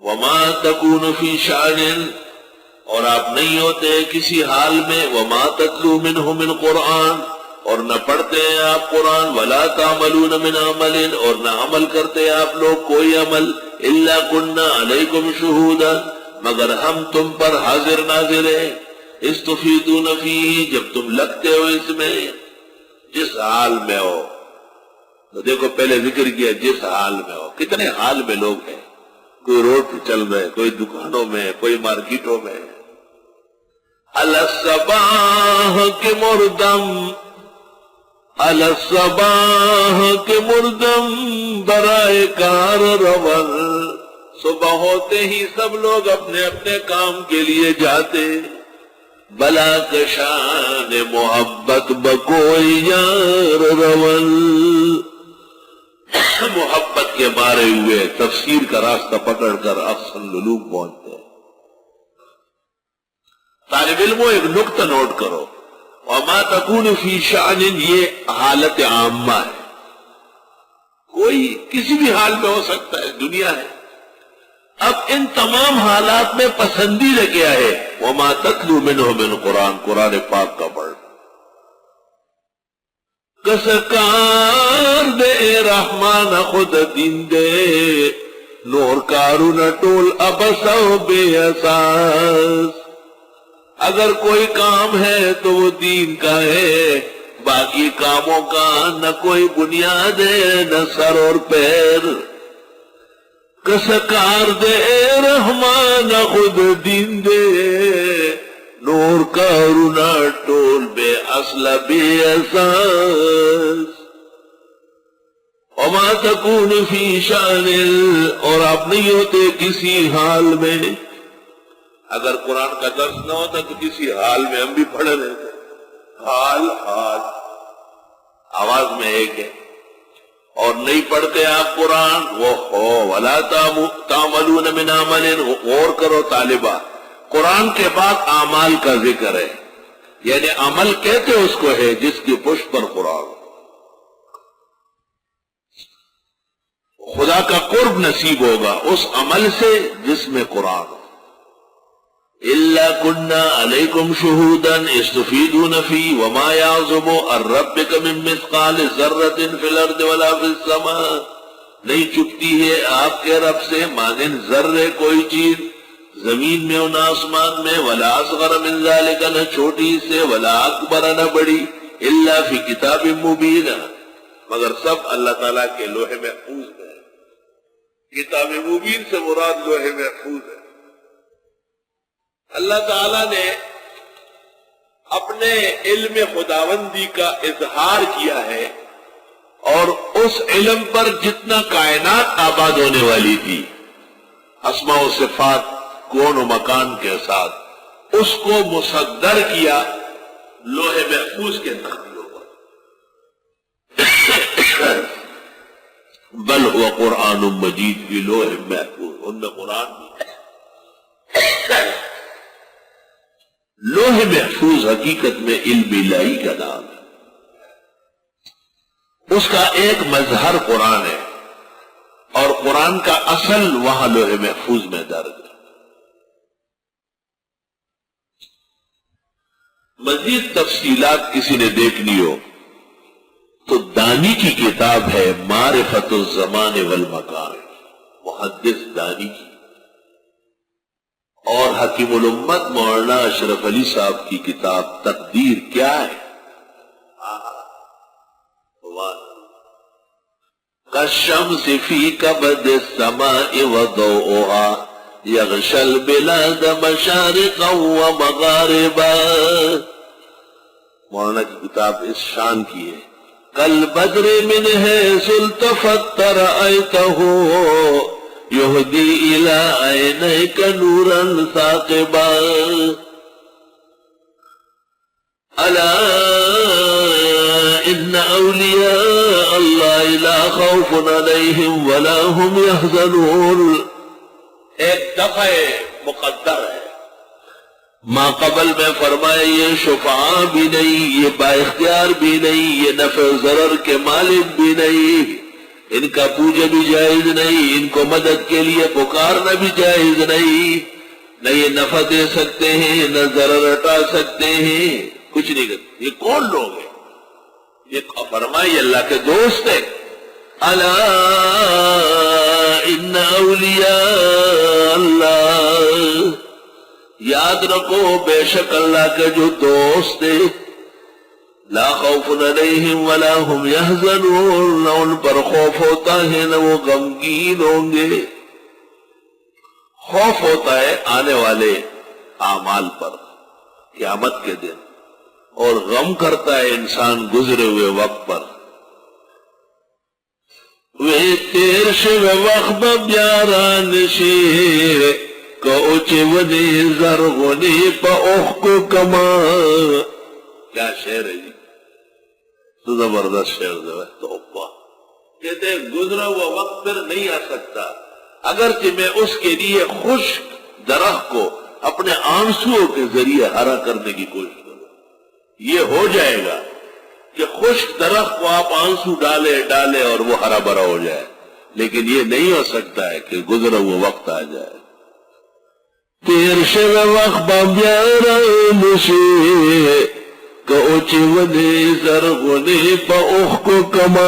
وما تکون فی شأن، اور آپ نہیں ہوتے کسی حال میں، وما تتلو منہ من قرآن، اور نہ پڑھتے ہیں آپ قرآن، ولا تعملون من عمل، اور نہ عمل کرتے آپ لوگ کوئی عمل، الا کننا علیکم شہودا، مگر ہم تم پر حاضر ناظر ہیں، استفیدون فیہ، جب تم لگتے ہو اس میں، جس حال میں ہو۔ تو دیکھو پہلے ذکر کیا جس حال میں ہو، کتنے حال میں لوگ ہیں، کوئی روڈ پہ چل رہے، کوئی دکانوں میں، کوئی مارکیٹوں میں، الصباح کے مردم، الصباح کے مردم برائے کار رون، صبح ہوتے ہی سب لوگ اپنے اپنے کام کے لیے جاتے، بلا کشان محبت بکوئی یار رون، محبت کے مارے ہوئے تفسیر کا راستہ پکڑ کر افسر للوک پہنچتے ہیں۔ طالب علموں ایک نقطہ نوٹ کرو، وما تکون فی شأن، یہ حالت عامہ ہے، کوئی کسی بھی حال میں ہو سکتا ہے، دنیا ہے۔ اب ان تمام حالات میں پسندیدہ کیا ہے؟ وما تتلو منہ من قرآن، قرآن پاک کا پڑھ، کسکار دے رحمان خود دین دے، نور کارو نٹول ابسو بے اساس، اگر کوئی کام ہے تو وہ دین کا ہے، باقی کاموں کا نہ کوئی بنیاد ہے نہ سر اور پیر، کسکار دے رحمان خود دین دے، نور کارونا ٹول بے اصل بے اساس، وما تکون فی شأن، اور آپ نہیں ہوتے کسی حال میں۔ اگر قرآن کا درس نہ ہوتا تو کسی حال میں ہم بھی پڑھ رہے تھے، حال حال آواز میں ایک ہے، اور نہیں پڑھتے آپ قرآن، وہ ہو ولا تعملون من عمل، غور کرو طالبہ، قرآن کے بعد اعمال کا ذکر ہے، یعنی عمل کہتے اس کو ہے جس کی پشت پر قرآن، خدا کا قرب نصیب ہوگا اس عمل سے جس میں قرآن ہو۔ الا كنا عليكم شهودا استفيدون فيه وما يعزب عن ربك من مثقال ذرة في الارض ولا في السماء، نہیں چکتی ہے آپ کے رب سے مانند ذرے کوئی چیز زمین میں اور آسمان میں، ولا اصغر من ذلك، نہ چھوٹی سے، ولا اکبر نہ بڑی، الا فی کتاب مبین، مگر سب اللہ تعالیٰ کے لوح محفوظ میں ہے۔ کتاب مبین سے مراد لوح محفوظ ہے۔ اللہ تعالیٰ نے اپنے علم خداوندی کا اظہار کیا ہے، اور اس علم پر جتنا کائنات آباد ہونے والی تھی، اسماء و صفات، کون و مکان کے ساتھ، اس کو مصدر کیا لوح محفوظ کے تختیوں پر، بل هو قرآن مجید فی لوح محفوظ، ان میں قرآن بھی لوح محفوظ حقیقت میں علم الہی کا نام ہے، اس کا ایک مظہر قرآن ہے، اور قرآن کا اصل وہاں لوح محفوظ میں درج ہے۔ مزید تفصیلات کسی نے دیکھنی ہو تو دانی کی کتاب ہے معرفت الزمان والمکان، محدث دانی کی، اور حکیم الامت مولانا اشرف علی صاحب کی کتاب تقدیر کیا ہے، کالشمس فی کبد السماء وضوءها یغشی البلاد مشارقا ومغاربا، مولانا کی کتاب اس شان کی ہے، کل بدر من حیث التفت رأیتہ یہدی الی عینیک نورا ثاقبا، الا ان اولیاء اللہ لا خوف علیہم ولا هم یحزنون، ایک دفعہ مقدر ہے، ماں قبل میں فرمائے یہ شفاعہ بھی نہیں، یہ با اختیار بھی نہیں، یہ نفع ضرر کے مالک بھی نہیں، ان کا پوجا بھی جائز نہیں، ان کو مدد کے لیے پکارنا بھی جائز نہیں، نہ یہ نفع دے سکتے ہیں نہ ضرر ہٹا سکتے ہیں، کچھ نہیں کرتے۔ یہ کون لوگ ہیں؟ یہ فرمائیے اللہ کے دوست ہیں۔ الا ان اولیاء اللہ، یاد رکھو بے شک اللہ کے جو دوست ہیں، لا خوف علیہم ولا هم يحزنون، نہ ان پر خوف ہوتا ہے نہ وہ غمگین ہوں گے۔ خوف ہوتا ہے آنے والے اعمال پر قیامت کے دن، اور غم کرتا ہے انسان گزرے ہوئے وقت پر۔ وہ تیر شو وقت بیاران شے کوچے ونی زرغنی پا اوخ کو کما۔ کیا شعر ہے جی، تو زبردست شعر جو ہے توبہ۔ کہتے ہیں گزرا ہوا وقت پھر نہیں آ سکتا، اگرچہ میں اس کے لیے خشک درخت کو اپنے آنسوؤں کے ذریعے ہرا کرنے کی کوشش کروں، یہ ہو جائے گا کہ خشک درخت کو آپ آنسو ڈالے اور وہ ہرا بھرا ہو جائے، لیکن یہ نہیں ہو سکتا ہے کہ گزرا ہوا وقت آ جائے۔ تیر شو وقت بیاران شے کوچے ونی زرغنی پا اوخ کو کما۔